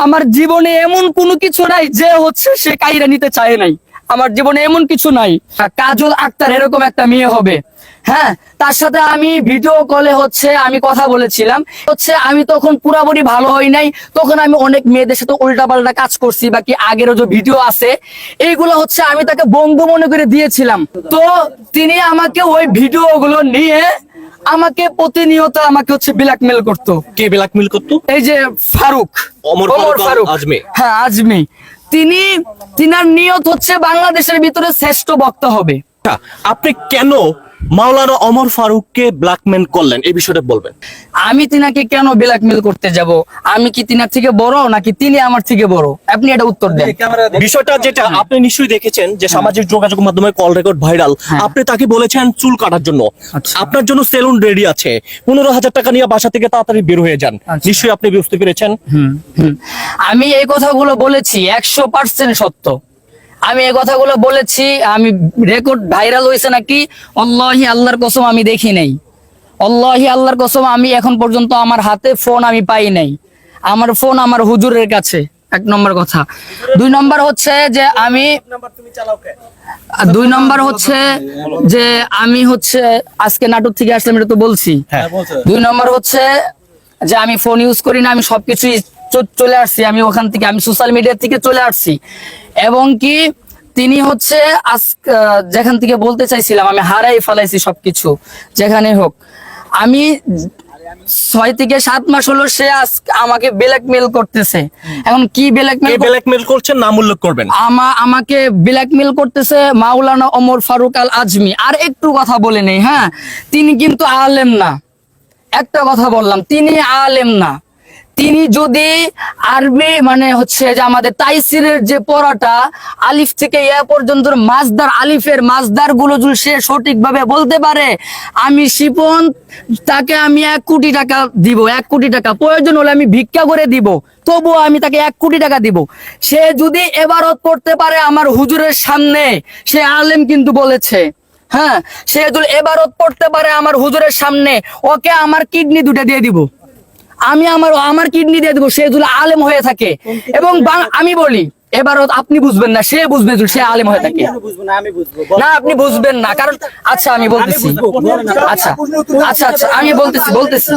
আমার জীবনে এমন কোনো কিছু নাই যে হচ্ছে সে কাইরা নিতে চায় নাই। আমার জীবনে এমন কিছু নাই। কাজল আক্তার এরকম একটা মেয়ে হবে, হ্যাঁ, তার সাথে আমি ভিডিও কলে হচ্ছে আমি কথা বলেছিলাম। হচ্ছে আমি তখন পুরাপুরি ভালো হই নাই, তখন আমি অনেক মেয়েদের সাথে উল্টাপাল্টা কাজ করছি, বাকি আগেরও যে ভিডিও আছে এইগুলো হচ্ছে আমি তাকে বন্ধু মনে করে দিয়েছিলাম। তো তিনি আমাকে ওই ভিডিও গুলো নিয়ে আমাকে প্রতিনিয়ত আমাকে হচ্ছে ব্ল্যাকমেল করতো। কে ব্ল্যাকমেল করতো? এই যে ফারুক, ওমর ফারুক আজমি। হ্যাঁ আজমি। তিনার নিয়ত হচ্ছে বাংলাদেশের ভিতরে শ্রেষ্ঠ বক্তা হবে। আপনি কেন মাওলানা ওমর ফারুককে ব্ল্যাকমেল করলেন এই বিষয়টা বলবেন। আমি তিনাকে কেন ব্ল্যাকমেল করতে যাব? আমি কি তিনার থেকে বড় নাকি তিনি আমার থেকে বড়? আপনি এটা উত্তর দেন। বিষয়টা যেটা আপনি নিশ্চয়ই দেখেছেন যে সামাজিক যোগাযোগ মাধ্যমে কল রেকর্ড ভাইরাল। আপনি তাকে বলেছেন চুল কাটার জন্য, আপনার জন্য সেলুন রেডি আছে, 15,000 টাকা নিয়ে বাসা থেকে তাড়াতাড়ি বের হয়ে যান। নিশ্চয়ই আপনি বুঝতে পেরেছেন। আমি এই কথাগুলো বলেছি 100% সত্য। আমি এই কথাগুলো বলেছি, আমি রেকর্ড ভাইরাল হয়েছে নাকি আল্লাহি আল্লাহর কসম আমি দেখি নাই। আল্লাহি আল্লাহর কসম আমি এখন পর্যন্ত আমার হাতে ফোন আমি পাই নাই। আমার ফোন আমার হুজুরের কাছে, 1 নম্বর কথা। 2 নম্বর হচ্ছে যে আমি 2 নম্বর হচ্ছে যে আমি হচ্ছে আজকে নাটক থেকে আসলাম, এটা তো বলছি। 2 নম্বর হচ্ছে যে আমি ফোন ইউজ করি না, আমি সবকিছুই চলে আসছি, আমি ওখান থেকে আমি সোশ্যাল মিডিয়া থেকে চলে আসছি। এবং কি তিনি হচ্ছে যেখান থেকে বলতে চাইছিলাম আমি হারাই ফেলাইছি সবকিছু, যেখানে হোক। আমি 6 থেকে 7 মাস হলো সে আমাকে ব্ল্যাকমেল করতেছে। এখন কি ব্ল্যাকমেল করছেন নাম উল্লেখ করবেন। আমাকে ব্ল্যাকমেল করতেছে মাওলানা ওমর ফারুক আল আজমি। আর একটু কথা বলে নেই, হ্যাঁ, তিনি কিন্তু আলেম না। একটা কথা বললাম, তিনি আলেম না। তিনি যদি আরবি মানে হচ্ছে যে আমাদের তাইসিরের যে পড়াটা আলিফ থেকে ইয়া পর্যন্ত মাসদার, আলিফের মাসদার গুলো যদি সে সঠিকভাবে বলতে পারে, আমি শিপন তাকে আমি 1 কোটি টাকা দিব। 1 কোটি টাকা প্রয়োজন হলে আমি ভিক্ষা করে দিব, তবুও আমি তাকে 1 কোটি টাকা দিব। সে যদি এবারত পড়তে পারে আমার হুজুরের সামনে, সে আলেম কিন্তু বলেছে, হ্যাঁ, সে যদি এবারত পড়তে পারে আমার হুজুরের সামনে, ওকে আমার কিডনি 2টা দিয়ে দিব। আমি আমার কিডনি দিয়ে দেবো, সে যদি আলেম হয়ে থাকে। এবং আমি বলি এবার আপনি বুঝবেন না, সে বুঝবে যদি সে আলেম হয়ে থাকে। না আপনি বুঝবেন না, কারণ আচ্ছা আমি বলতেছি, আচ্ছা আচ্ছা আচ্ছা আমি বলতেছি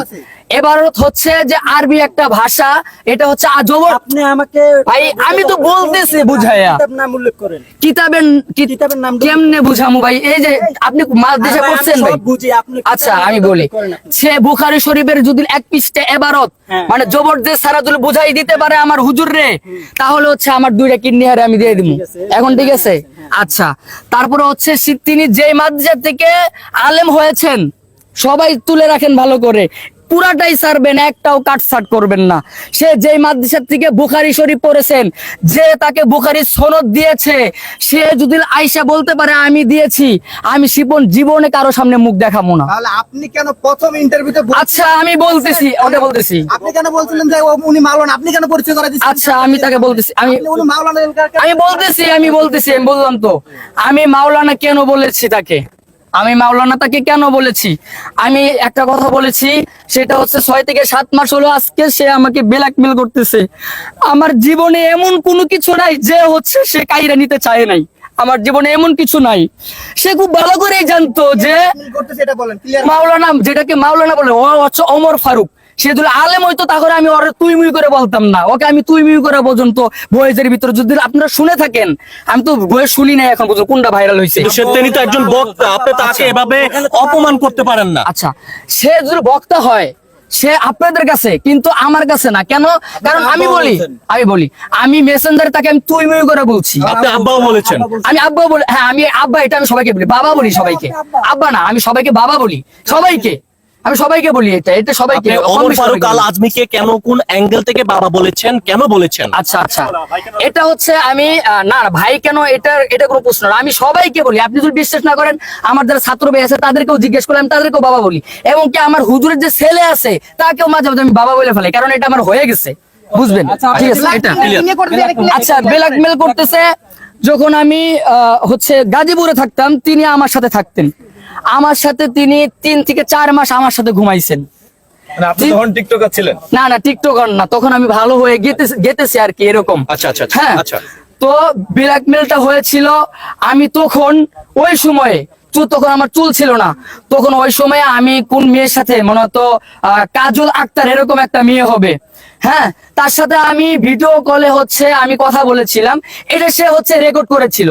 এবার হচ্ছে যে আরবি একটা ভাষা, এটা হচ্ছে আজবর। আপনি আমাকে ভাই আমি তো বলতেছি বুঝাইয়া, নাম উল্লেখ করেন। কিতাবের নাম কেমনে বুঝামু ভাই? এই যে আপনি দেশে পড়ছেন ভাই। আচ্ছা আমি বলি, সে বুখারী শরীফের যদি 1 পৃষ্ঠা এবারত মানে জবরদস্ত সারা যদি বুঝাই দিতে পারে আমার হুজুর রে, তাহলে হচ্ছে আমার 2টা কিডনি হারে আমি দিয়ে দিব। এখন ঠিক আছে? আচ্ছা, তারপরে হচ্ছে তিনি যেই মাদ্রাসা থেকে আলেম হয়েছেন সবাই তুলে রাখেন ভালো করে, পুরাটাই ছাড়বেন, একটাও কাটছাট করবেন না। সে যেই মাদ্রাসা থেকে বুখারী শরীফ পড়েছেন, যে তাকে বুখারীর সনদ দিয়েছে, সে যদি আয়েশা বলতে পারে আমি দিয়েছি, আমি শিপন জীবনে কারো সামনে মুখ দেখাবো না। তাহলে আপনি কেন প্রথম ইন্টারভিউতে আচ্ছা আমি বলতেছি, ওটা বলতেছি, আপনি কেন বলছিলেন যে উনি মাওলানা? আপনি কেন পরিচয় করে দিচ্ছেন? আচ্ছা আমি তাকে বলতেছি, উনি মাওলানা আমি বললাম তো আমি মাওলানা কেন বলেছি তাকে, আমি মাওলানা তাকে কেন বলেছি। আমি একটা কথা বলেছি, সেটা হচ্ছে 6 থেকে 7 মাস হলো আজকে সে আমাকে ব্ল্যাকমেল করতেছে। আমার জীবনে এমন কোনো কিছু নাই যে হচ্ছে সে কাইরা নিতে চায় নাই। আমার জীবনে এমন কিছু নাই। সে খুব ভালো করেই জানতো যে মাওলানা, যেটাকে মাওলানা বলে, ও হচ্ছে ওমর ফারুক। সে যদি আলেম হইতো তাহলে আমি ওরে তুই মুই করে বলতাম না, ওকে আমি তুই মুই করে পর্যন্ত বয়েজের ভিতরে যদি আপনারা শুনে থাকেন, আমি তো বয়ে শুনি নাই এখন পর্যন্ত কোনটা ভাইরাল হয়েছে। তিনি তো একজন বক্তা, আপনি তাকে এভাবে অপমান করতে পারেন না। আচ্ছা, সে যদি বক্তা হয় সে আপনাদের কাছে, কিন্তু আমার কাছে না। কেন? কারণ আমি বলি আমি মেসেঞ্জারে তাকে আমি তুই মুই করে বলছি। আপনি আব্বাও বলেছেন। আমি আব্বাও বলি, হ্যাঁ আমি আব্বা, এটা আমি সবাইকে বলি, বাবা বলি সবাইকে, আব্বা না, আমি সবাইকে বাবা বলি, আমি সবাইকে বলি, এটা সবাইকে। ওমর ফারুক আল আজমিকে কেন, কোন অ্যাঙ্গেল থেকে বাবা বলেছেন, কেন বলেছেন? আচ্ছা আচ্ছা, এটা হচ্ছে আমি না ভাই কেন, এটা কোনো প্রশ্ন না। আমি সবাইকে বলি, আপনি যদি বিশ্বাস না করেন আমার যারা ছাত্র ভাই আছে তাদেরকেও জিজ্ঞেস করলে আমি তাদেরকেও বাবা বলি। এবং কি আমার হুজুরের যে ছেলে আছে তাকেও মাঝে মাঝে আমি বাবা বলে ফেলি, কারণ এটা আমার হয়ে গেছে, বুঝবেন? ঠিক আছে, এটা আচ্ছা। ব্ল্যাকমেল করতেছে যখন আমি হচ্ছে গাজীপুরে থাকতাম, তিনি আমার সাথে থাকতেন। আমার সাথে তিনি 3 থেকে 4 মাস আমার সাথে ঘুমাইছেন। মানে আপনি তখন টিকটকার ছিলেন? না না টিকটকার না, তখন আমি ভালো হয়ে গেতেছি আর কি এরকম। আচ্ছা আচ্ছা হ্যাঁ আচ্ছা। তো ব্ল্যাকমেলটা হয়েছিল, আমি তখন ওই সময়ে তখন আমার চুল ছিল না, তখন ওই সময়ে আমি কোন মেয়ের সাথে মনে হতো কাজল আক্তার এরকম একটা মেয়ে হবে, হ্যাঁ তার সাথে আমি ভিডিও কলে হচ্ছে আমি কথা বলেছিলাম, এটা সে হচ্ছে রেকর্ড করেছিল,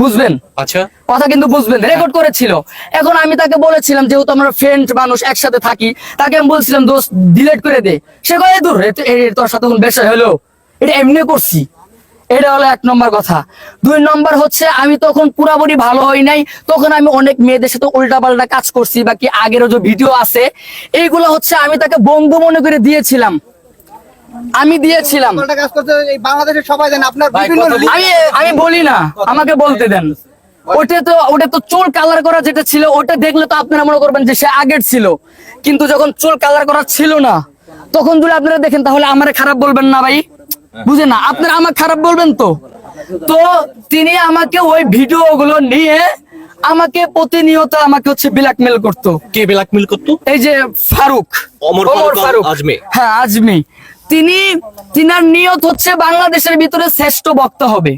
বুঝবেন আচ্ছা কথা কিন্তু বুঝবেন, রেকর্ড করেছিল। এখন আমি তাকে বলেছিলাম যেহেতু আমরা ফ্রেন্ড মানুষ একসাথে থাকি, তাকে আমি বলছিলাম দোস্ত ডিলিট করে দে, সে কয়ে দূর তোর সাথে কোন বেশা হলো, এটা এমনি করছি। এটা হলো 1 নম্বর কথা। 2 নম্বর হচ্ছে আমি তখন পুরাপুরি ভালো হই নাই, তখন আমি অনেক মেয়েদের সাথে উল্টাপাল্টা কাজ করছি, বাকি আগেরও যে ভিডিও আছে এইগুলো হচ্ছে আমি তাকে বন্ধু মনে করে দিয়েছিলাম, আমি দিয়েছিলাম। উল্টা কাজ করতে এই বাংলাদেশের সবাই জানে আপনার বিভিন্ন আমি আমি বলি না, আমাকে বলতে দেন। ওটা তো চুল কালার করা যেটা ছিল, ওটা দেখলে তো আপনারা মনে করবেন যে সে আগের ছিল, কিন্তু যখন চুল কালার করা ছিল না তখন যদি আপনারা দেখেন তাহলে আমারে খারাপ বলবেন না ভাই, বুঝেন না আপনারা আমাকে খারাপ বলবেন তো। তো তিনি আমাকে ওই ভিডিও গুলো নিয়ে আমাকে প্রতিনিয়ত আমাকে হচ্ছে ব্ল্যাকমেল করতো। কে ব্ল্যাকমেল করতো? এই যে ফারুক, ওমর ফারুক আজমি। হ্যাঁ আজমি, তিনার নিয়ত হচ্ছে বাংলাদেশের ভিতরে শ্রেষ্ঠ বক্তা হবে।